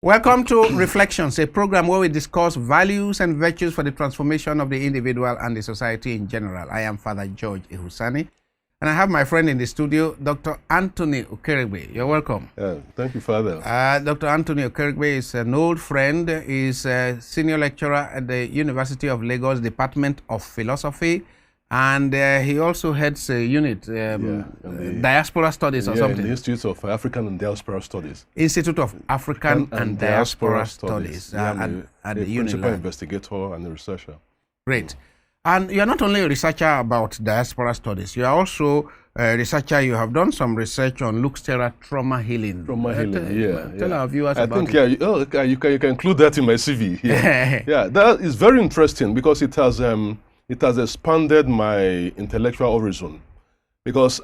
Welcome to Reflections, a program where we discuss values and virtues for the transformation of the individual and the society in general. I am Father George Ehusani, and I have my friend in the studio, Dr. Anthony Okeregbe. You're welcome. Thank you, Father. Dr. Anthony Okeregbe is an old friend. He's a senior lecturer at the University of Lagos Department of Philosophy, and he also heads a unit, Diaspora Studies or something. In the Institute of African and Diaspora Studies. Institute of African and Diaspora Studies. I'm a principal investigator and a researcher. Great. And you're not only a researcher about diaspora studies, you are also a researcher. You have done some research on Terra trauma healing. Tell our viewers about it. You can include that in my CV. Yeah, that is very interesting because it has expanded my intellectual horizon. Because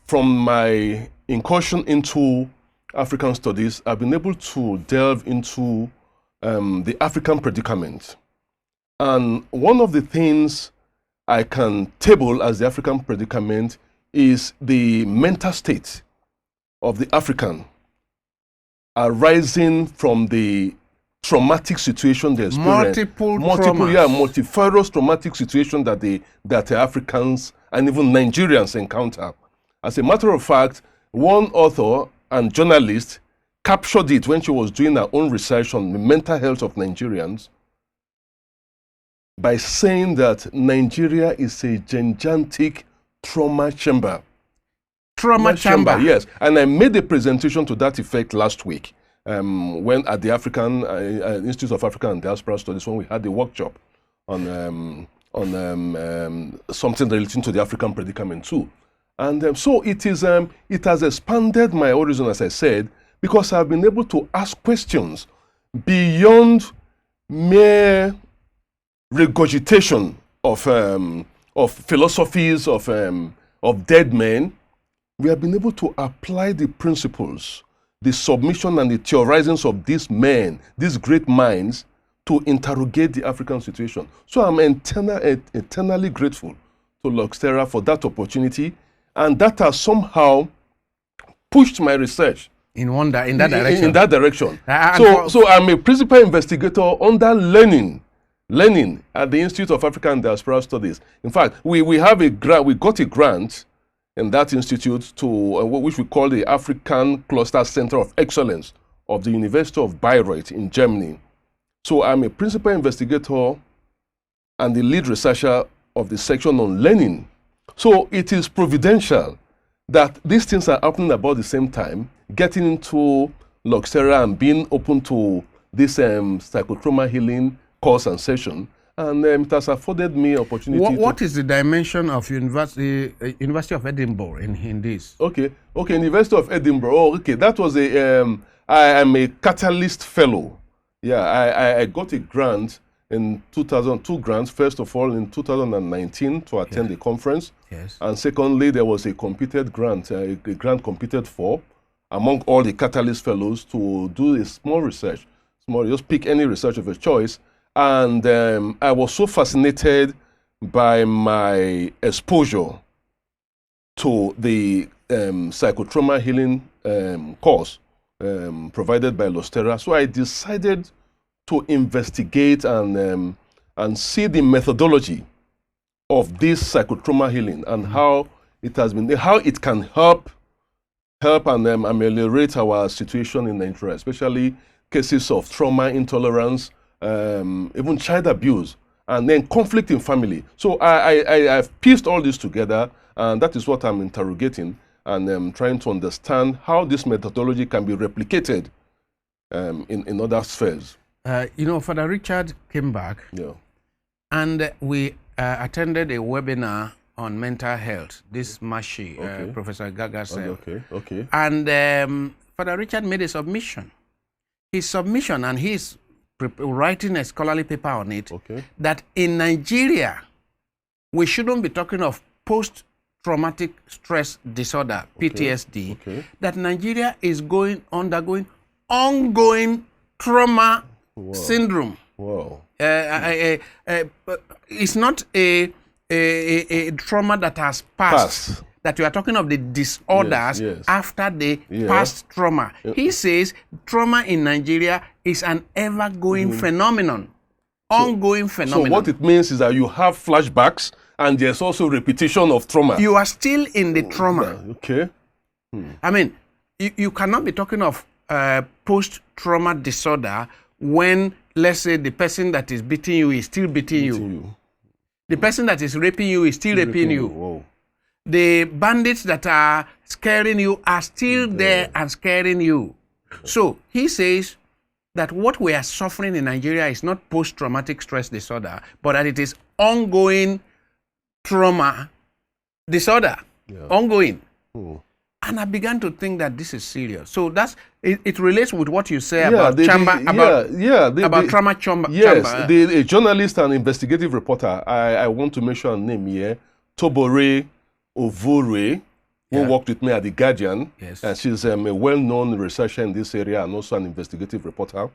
from my incursion into African studies, I've been able to delve into the African predicament. And one of the things I can table as the African predicament is the mental state of the African arising from the traumatic situation they experience. Multifarious traumatic situation that the Africans and even Nigerians encounter. As a matter of fact, one author and journalist captured it when she was doing her own research on the mental health of Nigerians by saying that Nigeria is a gigantic trauma chamber. Trauma chamber? Yes. And I made a presentation to that effect last week when at the African Institute of African and Diaspora Studies, when we had the workshop on something relating to the African predicament too. And so it has expanded my horizon, as I said, because I've been able to ask questions beyond mere regurgitation of philosophies of dead men. We have been able to apply the principles, the submission and the theorizings of these men, these great minds, to interrogate the African situation. So I'm eternally grateful to Terra for that opportunity, and that has somehow pushed my research in that direction. In that direction. So I'm a principal investigator under Lenin at the Institute of African and Diaspora Studies. In fact, we got a grant in that institute to which we call the African Cluster Center of Excellence of the University of Bayreuth in Germany. So I'm a principal investigator and the lead researcher of the section on Lenin. So it is providential that these things are happening about the same time, getting into Terra and being open to this psychotrauma healing course and session, and it has afforded me opportunity. What is the dimension of University of Edinburgh in this? Okay, University of Edinburgh. Oh, okay, that was I am a Catalyst Fellow. Yeah, I got a grant in 2002 grants. First of all, in 2019 to attend the conference. Yes. And secondly, there was a competed grant, a grant competed for among all the Catalyst Fellows to do a small research. Just pick any research of your choice. And I was so fascinated by my exposure to the psychotrauma healing course provided by Terra. So I decided to investigate and see the methodology of this psychotrauma healing and how it can help and ameliorate our situation in Nigeria, especially cases of trauma intolerance, even child abuse, and then conflict in family. So I've pieced all this together, and that is what I'm interrogating, and trying to understand how this methodology can be replicated in other spheres. Father Richard came back, and we attended a webinar on mental health, this Mashi, Professor Gaga said. Okay. And Father Richard made a submission. His submission, and he's writing a scholarly paper on it, that in Nigeria, we shouldn't be talking of post-traumatic stress disorder, PTSD, that Nigeria is undergoing ongoing trauma syndrome. Wow. It's not a trauma that has passed, that you are talking of the disorders after the past trauma. He says trauma in Nigeria is an ever-going phenomenon, ongoing phenomenon. So what it means is that you have flashbacks and there's also repetition of trauma. You are still in the trauma. Okay. I mean, you cannot be talking of post-trauma disorder when, let's say, the person that is beating you is still beating you. The person that is raping you is still raping you. Whoa. The bandits that are scaring you are still there and scaring you. So he says that what we are suffering in Nigeria is not post-traumatic stress disorder, but that it is ongoing trauma disorder. Ongoing. And I began to think that this is serious. So that's it relates with what you say about about trauma chamber. Yes, a journalist and investigative reporter, I want to mention her name here, Tobore Ovore, who worked with me at The Guardian. And she's a well-known researcher in this area and also an investigative reporter.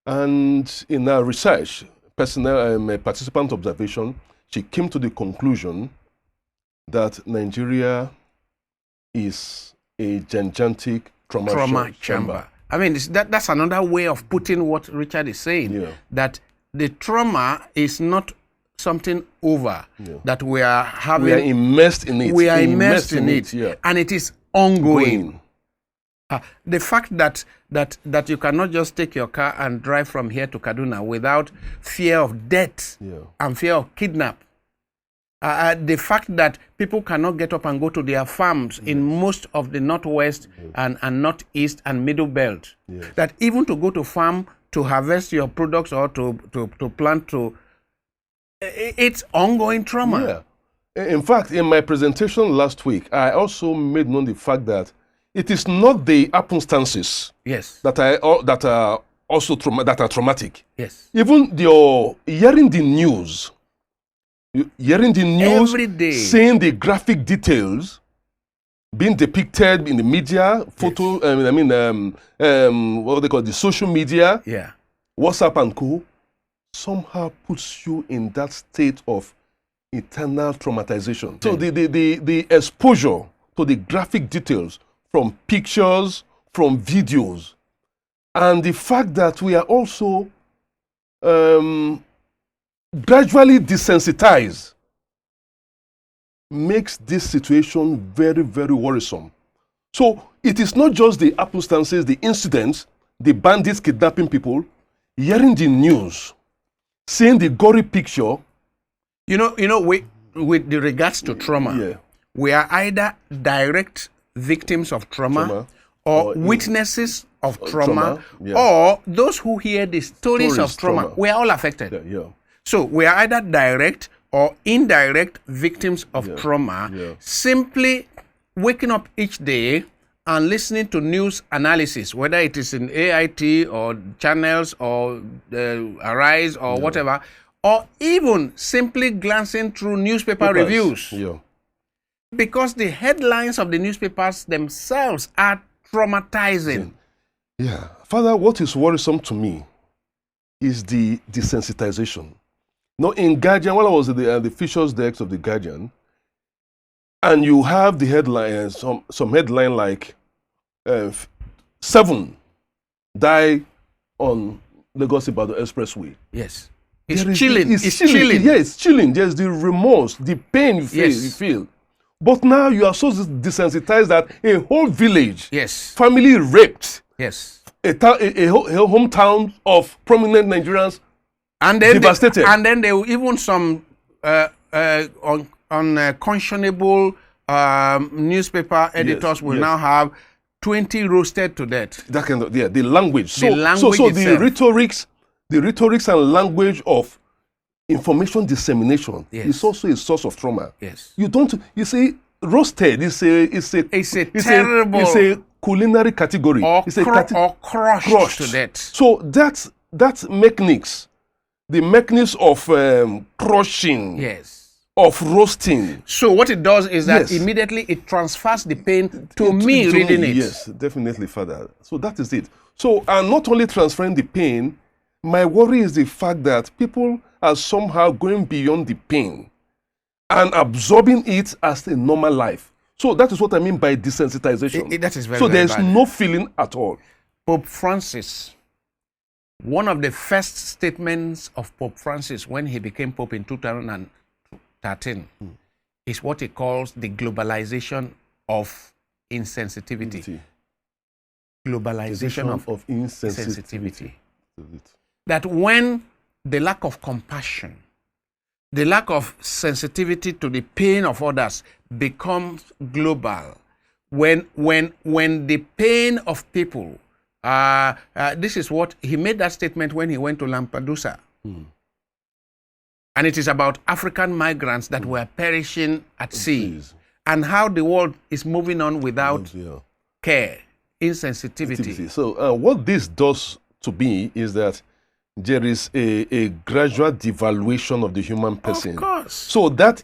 And in her research, participant observation, she came to the conclusion that Nigeria is a gigantic trauma chamber. I mean, that's another way of putting what Richard is saying, that the trauma is not something over, that we are having. We are immersed in it. We are immersed in it. And it is ongoing. The fact that you cannot just take your car and drive from here to Kaduna without fear of death and fear of kidnap. The fact that people cannot get up and go to their farms in most of the Northwest and Northeast and Middle Belt. That even to go to farm to harvest your products or to plant, it's ongoing trauma. In fact, in my presentation last week, I also made known the fact that it is not the happenstances that are also traumatic. Even hearing the news. Hearing the news, every day, seeing the graphic details being depicted in the media, photo, what they call the social media, WhatsApp and co, somehow puts you in that state of eternal traumatization. So the exposure to the graphic details from pictures, from videos, and the fact that we are also gradually desensitized makes this situation very, very worrisome. So it is not just the happenstances, the incidents, the bandits kidnapping people, hearing the news, seeing the gory picture. With the regards to trauma, we are either direct victims of trauma or witnesses of trauma, or those who hear the stories of trauma. We are all affected. So we are either direct or indirect victims of trauma, simply waking up each day and listening to news analysis, whether it is in AIT or channels or Arise or whatever, or even simply glancing through newspaper reviews. Because the headlines of the newspapers themselves are traumatizing. Father, what is worrisome to me is the desensitization. In Guardian, when I was at the features desk of the Guardian, and you have the headline, some headline like 7 die on Lagos-Ibadan Expressway. It's chilling. It's chilling. It's chilling. There's the remorse, the pain you feel. But now you are so desensitized that a whole village, family raped, a hometown of prominent Nigerians, and then devastated. There were even some unconscionable newspaper editors will now have 20 roasted to death. That kind of the language. So the rhetorics and language of information dissemination is also a source of trauma. You see, roasted is a terrible. It's a culinary category. Or crushed to death. So that's mechanics. The mechanics of crushing, of roasting. So what it does is that immediately it transfers the pain to me reading it. Yes, definitely, Father. So that is it. So I'm not only transferring the pain, my worry is the fact that people are somehow going beyond the pain and absorbing it as a normal life. So that is what I mean by desensitization. That is very, so very there's bad. no feeling at all. Pope Francis, one of the first statements of Pope Francis when he became Pope in 2013 is what he calls the globalization of insensitivity. Globalization of insensitivity. That when the lack of compassion, the lack of sensitivity to the pain of others becomes global, when the pain of people, this is what he made that statement when he went to Lampedusa. And it is about African migrants that were perishing at sea, and how the world is moving on without care, insensitivity. So what this does to me is that there is a gradual devaluation of the human person. Of course. So that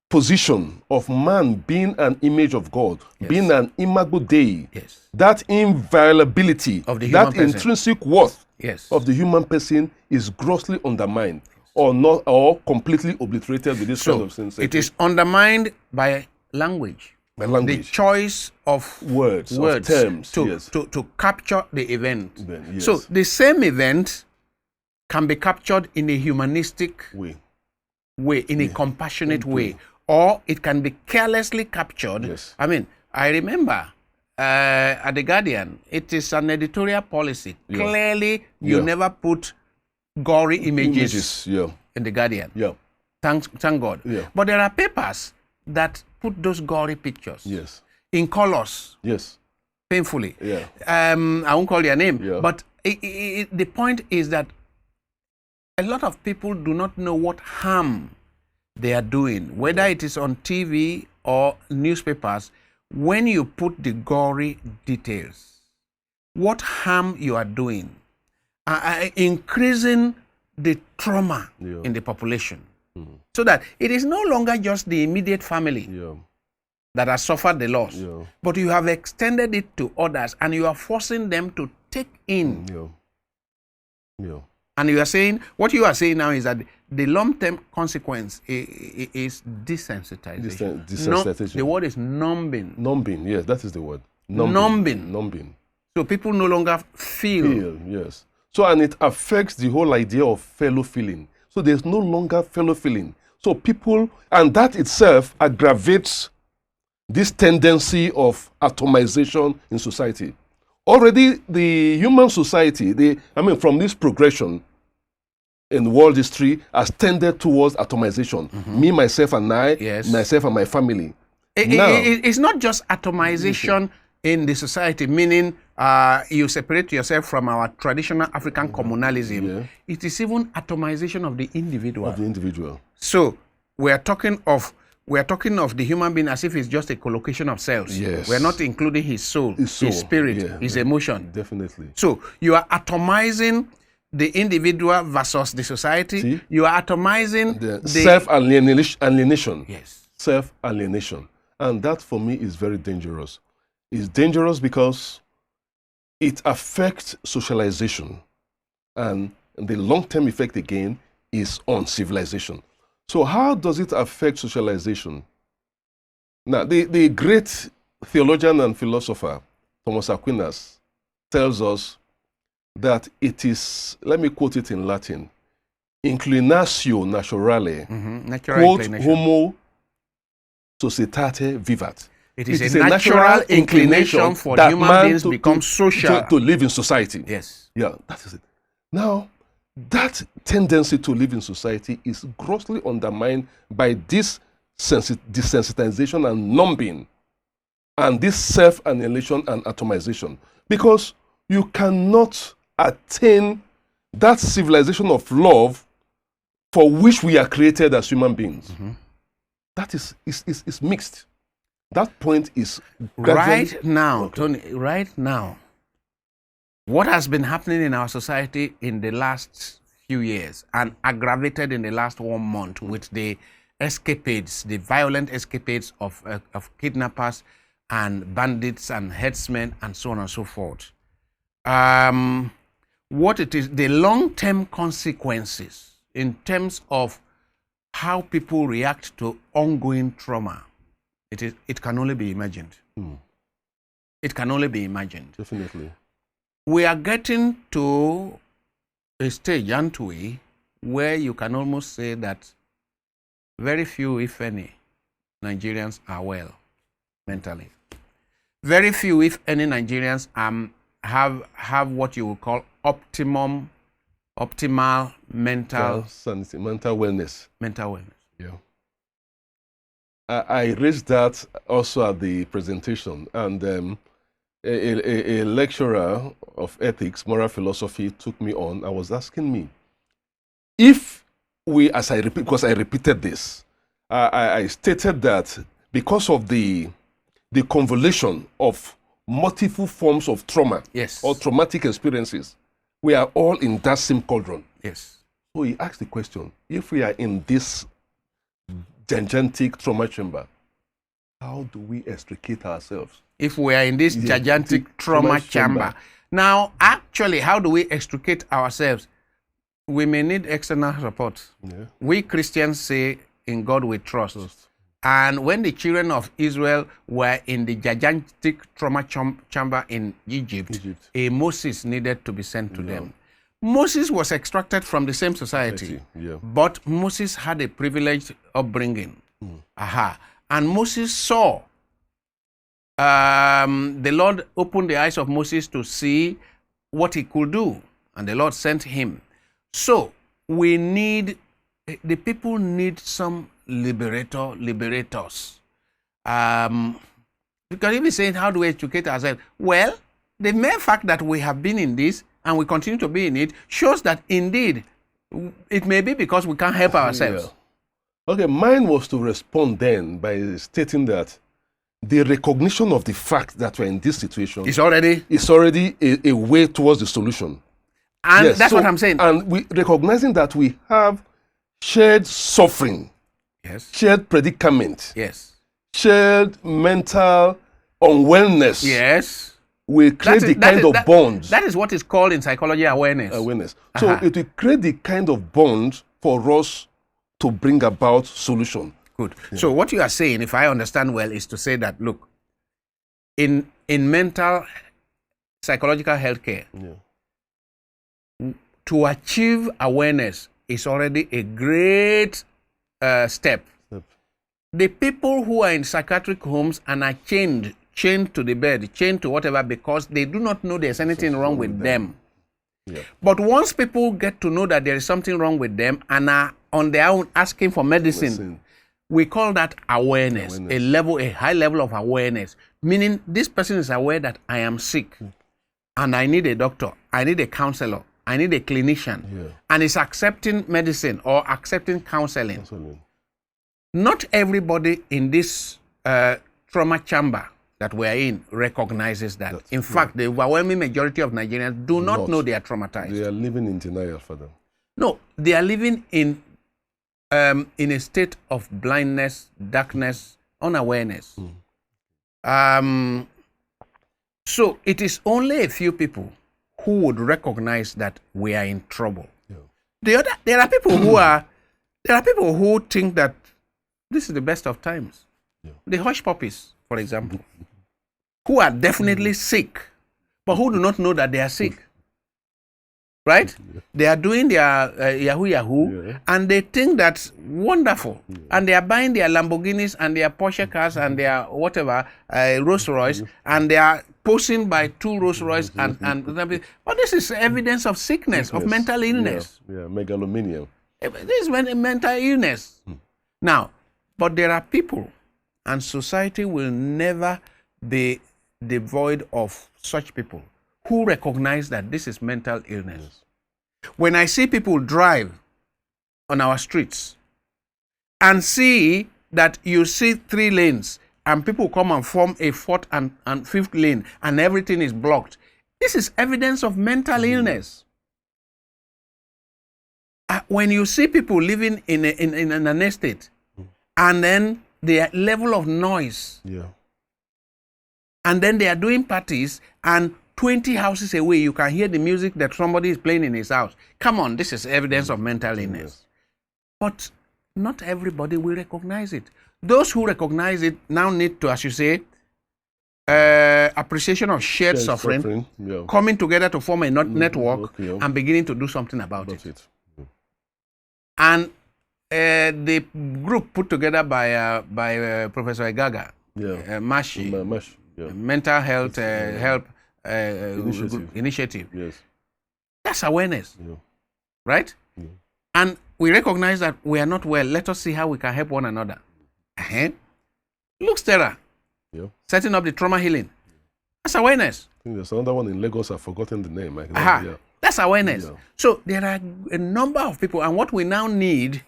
position of man being an image of God, being an imago Dei, that inviolability, of the human that person. intrinsic worth of the human person is grossly undermined, or completely obliterated with this kind of sense. It is undermined by language. The choice of words of terms to capture the event. So the same event can be captured in a humanistic way, in a compassionate way, or it can be carelessly captured. I mean, I remember at The Guardian, it is an editorial policy. Clearly, you never put gory images in The Guardian. Thank God. But there are papers that put those gory pictures in colors, painfully. I won't call their name, but the point is that a lot of people do not know what harm they are doing, whether it is on TV or newspapers. When you put the gory details, what harm you are doing, increasing the trauma in the population. So that it is no longer just the immediate family that has suffered the loss, but you have extended it to others, and you are forcing them to take in. And you are saying, what you are saying now is that the long-term consequence is desensitization. Desensitization. The word is numbing. Numbing, yes, that is the word. Numbing. So people no longer feel. Yes. So, and it affects the whole idea of fellow feeling. So there's no longer fellow feeling. So people, and that itself aggravates this tendency of atomization in society. Already the human society, from this progression in world history has tended towards atomization. Me, myself, and I, myself and my family. It's not just atomization in the society, meaning you separate yourself from our traditional African communalism. It is even atomization of the individual. So we are talking of the human being as if it's just a collocation of cells. We are not including his soul, his spirit, his emotion. Definitely. So you are atomizing the individual versus the society. See? You are atomizing the self-alienation. Self-alienation. And that for me is very dangerous. It's dangerous because it affects socialization. And the long-term effect again is on civilization. So how does it affect socialization? Now, the great theologian and philosopher, Thomas Aquinas, tells us that it is, let me quote it in Latin, inclinatio naturale, quod homo societate vivat. It is a natural inclination for human beings to become social. To live in society. Yeah, that is it. Now, that tendency to live in society is grossly undermined by this desensitization and numbing, and this self-annihilation and atomization. Because you cannot attain that civilization of love for which we are created as human beings. That is mixed. That point is right now, Tony, right now, what has been happening in our society in the last few years and aggravated in the last 1 month with the escapades, the violent escapades of kidnappers and bandits and headsmen and so on and so forth. What it is, the long-term consequences in terms of how people react to ongoing trauma, it can only be imagined. It can only be imagined. Definitely. We are getting to a stage, aren't we, where you can almost say that very few, if any, Nigerians are well mentally. Very few, if any, Nigerians have what you would call optimal mental sanity, mental wellness. Mental wellness. Yeah. I raised that also at the presentation, and a lecturer of ethics, moral philosophy, took me on. I was asking me if we, as I repeat, because I repeated this, I stated that because of the convolution of multiple forms of trauma, yes, or traumatic experiences, we are all in that same cauldron. Yes. So he asked the question, if we are in this gigantic trauma chamber, how do we extricate ourselves? If we are in this gigantic trauma chamber. Now, actually, how do we extricate ourselves? We may need external support. Yeah. We Christians say, in God we trust. And when the children of Israel were in the gigantic trauma chamber in Egypt, a Moses needed to be sent to them. Moses was extracted from the same society, but Moses had a privileged upbringing. And Moses saw, the Lord opened the eyes of Moses to see what he could do, and the Lord sent him. So we need, the people need some liberators. Because if we say, how do we educate ourselves? Well, the mere fact that we have been in this and we continue to be in it shows that indeed it may be because we can't help ourselves. Okay, mine was to respond then by stating that the recognition of the fact that we're in this situation is already a way towards the solution. And that's what I'm saying. And we recognizing that we have shared suffering, shared predicament, shared mental unwellness, will create the kind of bonds. That is what is called in psychology awareness. So it will create the kind of bond for us to bring about solution. Good. So what you are saying, if I understand well, is to say that, look, in mental psychological healthcare, to achieve awareness is already a great step. The people who are in psychiatric homes and are chained to the bed, chained to whatever, because they do not know there's anything wrong with them. But once people get to know that there is something wrong with them and are on their own asking for medicine, we call that awareness. A high level of awareness, meaning this person is aware that I am sick and I need a doctor, I need a counselor, I need a clinician, and is accepting medicine or accepting counseling. Not everybody in this trauma chamber that we are in recognizes that. In fact, the overwhelming majority of Nigerians do not know they are traumatized. They are living in denial for them. No, they are living in a state of blindness, darkness, unawareness. So it is only a few people who would recognize that we are in trouble. There are people who think that this is the best of times. The hush puppies, for example, who are definitely sick, but who do not know that they are sick. Right? They are doing their Yahoo, and they think that's wonderful. And they are buying their Lamborghinis and their Porsche cars and their whatever, Rolls Royce, and they are posing by 2 Rolls Royce and but this is evidence of sickness, of mental illness. Megalomania. This is mental illness. Now, but there are people, and society will never be devoid of such people who recognize that this is mental illness. When I see people drive on our streets and see that you see 3 lanes and people come and form a 4th and 5th lane and everything is blocked, this is evidence of mental illness. When you see people living in an estate and then their level of noise, and then they are doing parties and 20 houses away, you can hear the music that somebody is playing in his house. Come on, this is evidence of mental illness. But not everybody will recognize it. Those who recognize it now need to, as you say, appreciation of shared suffering coming together to form a network and beginning to do something about it. And the group put together by Professor Egaga, Mashi, Mental Health Help Initiative. Yes. That's awareness, right? And we recognize that we are not well. Let us see how we can help one another. Look, Terra, setting up the trauma healing. That's awareness. I think there's another one in Lagos. I've forgotten the name. That's awareness. So there are a number of people, and what we now need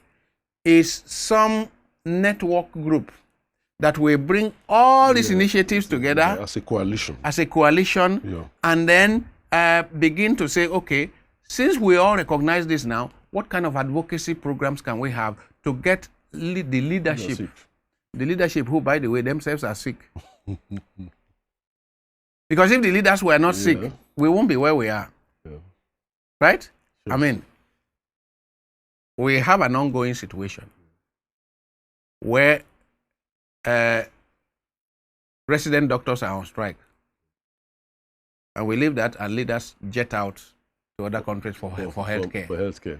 is some network group that will bring all these initiatives together as a coalition. And then begin to say, okay, since we all recognize this now, what kind of advocacy programs can we have to get the leadership? The leadership who, by the way, themselves are sick. Because if the leaders were not sick, we won't be where we are. Right? Sure. I mean, we have an ongoing situation where resident doctors are on strike. And we leave that and leaders jet out to other countries for healthcare. For healthcare.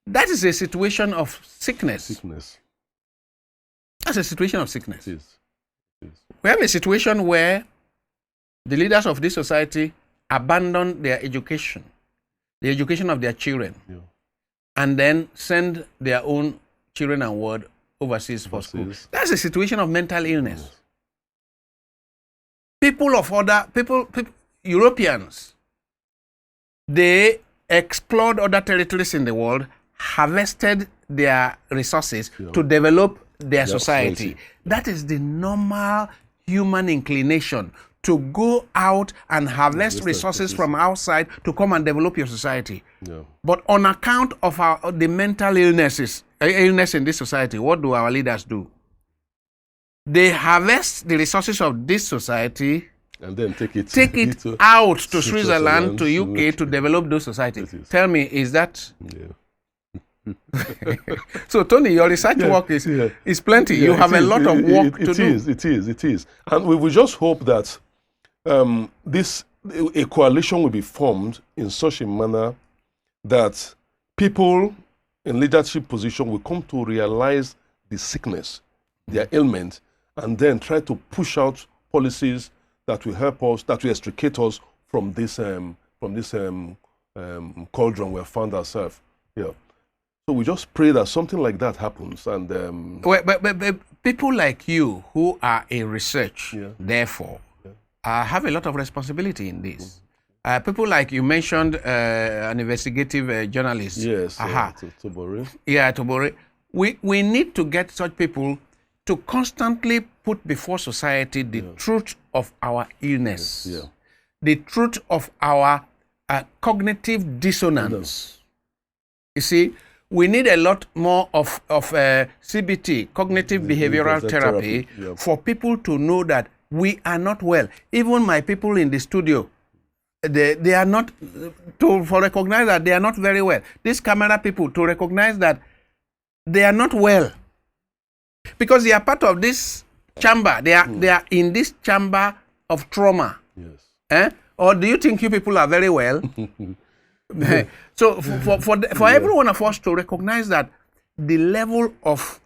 That is a situation of sickness. That's a situation of sickness. It is. We have a situation where the leaders of this society abandon their education, the education of their children, and then send their own children and ward overseas for school. That's a situation of mental illness. People, Europeans, they explored other territories in the world, harvested their resources to develop their society. That is the normal human inclination, to go out and harvest resources from outside to come and develop your society. But on account of the mental illness in this society, what do our leaders do? They harvest the resources of this society and then take it out to Switzerland, to UK, to develop those societies. Tell me, is that... So, Tony, your research work is plenty. You have a lot of work to do. It is. And we will just hope that a coalition will be formed in such a manner that people in leadership position will come to realize the sickness, their ailment, and then try to push out policies that will help us, that will extricate us from this cauldron we have found ourselves. So we just pray that something like that happens. And but people like you who are in research, therefore, have a lot of responsibility in this. People like you mentioned, an investigative journalist. Yes, Tobore. Yeah, Tobore. We need to get such people to constantly put before society the truth of our illness, the truth of our cognitive dissonance. You see, we need a lot more of CBT, cognitive behavioral therapy, for people to know that we are not well. Even my people in the studio, they are not, to recognize that they are not very well. These camera people, to recognize that they are not well. Because they are part of this chamber. They are in this chamber of trauma. Yes. Or do you think you people are very well? So for every one of us to recognize that the level of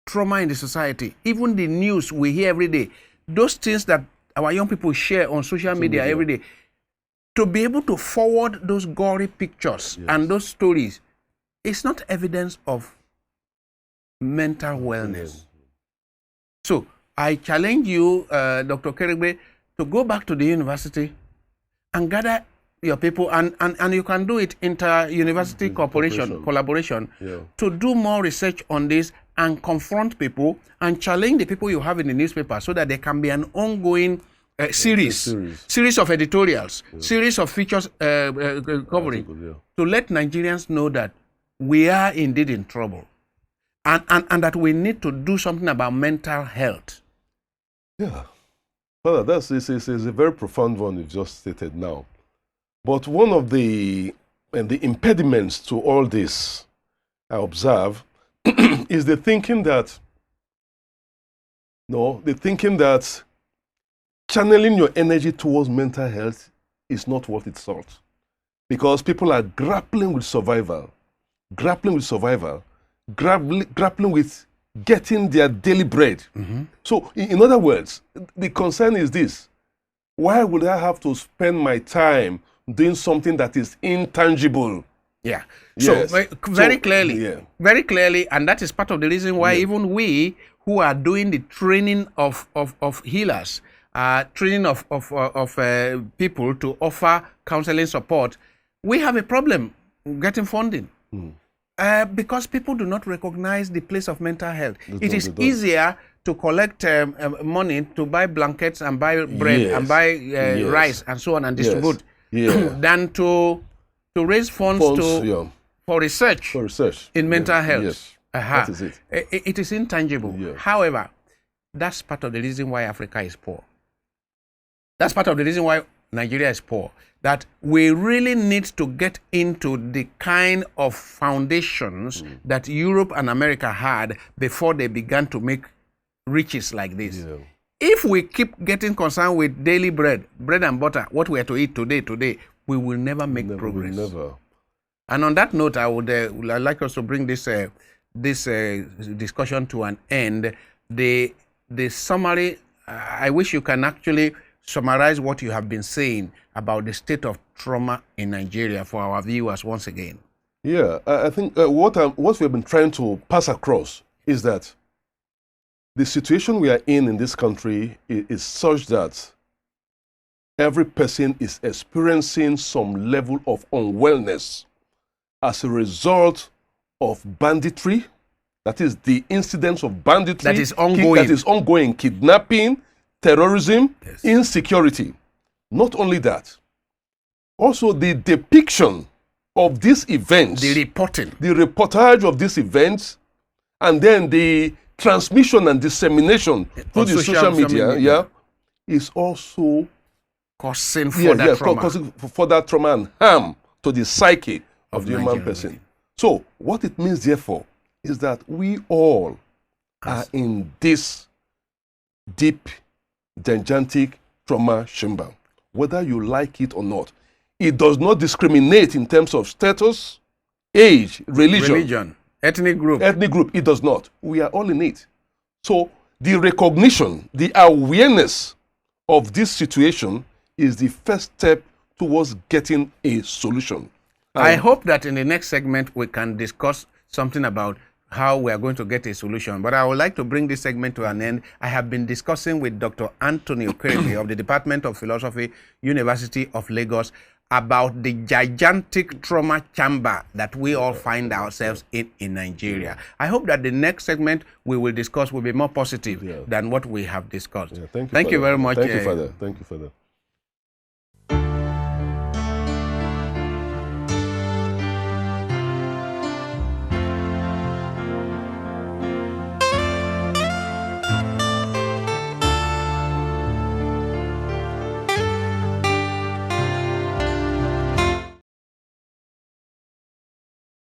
trauma in the society, even the news we hear every day, those things that our young people share on social media every day, to be able to forward those gory pictures and those stories, it's not evidence of mental wellness. So I challenge you, Dr. Okeregbe, to go back to the university and gather your people, and you can do it inter-university collaboration to do more research on this and confront people and challenge the people you have in the newspaper, so that there can be an ongoing series of editorials, series of features covering, to let Nigerians know that we are indeed in trouble, and that we need to do something about mental health. Yeah. Well, this is a very profound one you just stated now. But one of the impediments to all this, I observe, is the thinking that channeling your energy towards mental health is not worth its salt, because people are grappling with survival, grappling with getting their daily bread. So, in other words, the concern is this: why would I have to spend my time doing something that is intangible? Yeah. Yes. So very clearly, and that is part of the reason why even we who are doing the training of healers, training of people to offer counseling support, we have a problem getting funding. Because people do not recognize the place of mental health. It is easier to collect money to buy blankets and buy bread and buy rice and so on and distribute than to raise funds for research in mental health. That is it. It is intangible. However, that's part of the reason why Africa is poor. That's part of the reason why Nigeria is poor. That we really need to get into the kind of foundations that Europe and America had before they began to make riches like this. If we keep getting concerned with daily bread and butter, what we are to eat today, we will never make progress. Never. And on that note, I would I'd like us to bring this discussion to an end. The summary, I wish you can actually summarize what you have been saying about the state of trauma in Nigeria for our viewers once again. Yeah, I think what we have been trying to pass across is that the situation we are in this country is such that every person is experiencing some level of unwellness as a result of banditry. That is the incidence of banditry that is ongoing, kidnapping, terrorism, insecurity. Not only that, also the depiction of these events, the reportage of these events, and then the transmission and dissemination through the social media, is also causing further trauma and harm to the psyche of the human person. So what it means, therefore, is that we all are in this deep, gigantic trauma chamber, whether you like it or not. It does not discriminate in terms of status, age, religion, ethnic group. It does not. We are all in it. So the recognition, the awareness of this situation is the first step towards getting a solution. I hope that in the next segment we can discuss something about how we are going to get a solution. But I would like to bring this segment to an end. I have been discussing with Dr. Anthony Okeregbe of the Department of Philosophy, University of Lagos, about the gigantic trauma chamber that we all find ourselves in Nigeria. I hope that the next segment we will discuss will be more positive than what we have discussed. Thank you very much. Thank you, Father. Thank you, Father.